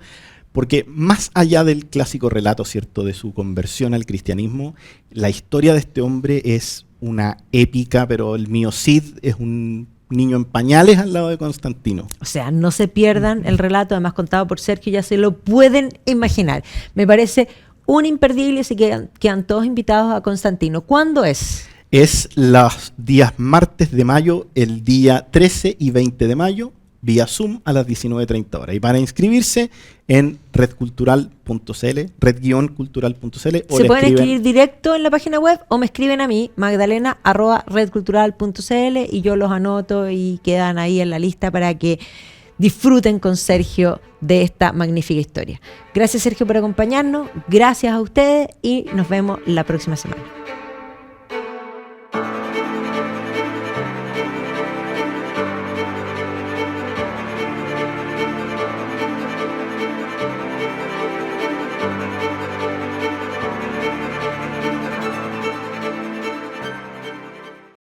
Porque más allá del clásico relato, ¿cierto?, de su conversión al cristianismo, la historia de este hombre es una épica, pero el mío Cid es un niño en pañales al lado de Constantino. O sea, no se pierdan el relato, además contado por Sergio, ya se lo pueden imaginar. Me parece un imperdible, así que quedan todos invitados a Constantino. ¿Cuándo es? Es los días martes de mayo, el día 13 y 20 de mayo, vía Zoom a las 19:30 horas. Y para inscribirse en redcultural.cl, red-cultural.cl. Se pueden escribir directo en la página web o me escriben a mí, magdalena@redcultural.cl, y yo los anoto y quedan ahí en la lista para que disfruten con Sergio de esta magnífica historia. Gracias, Sergio, por acompañarnos. Gracias a ustedes y nos vemos la próxima semana.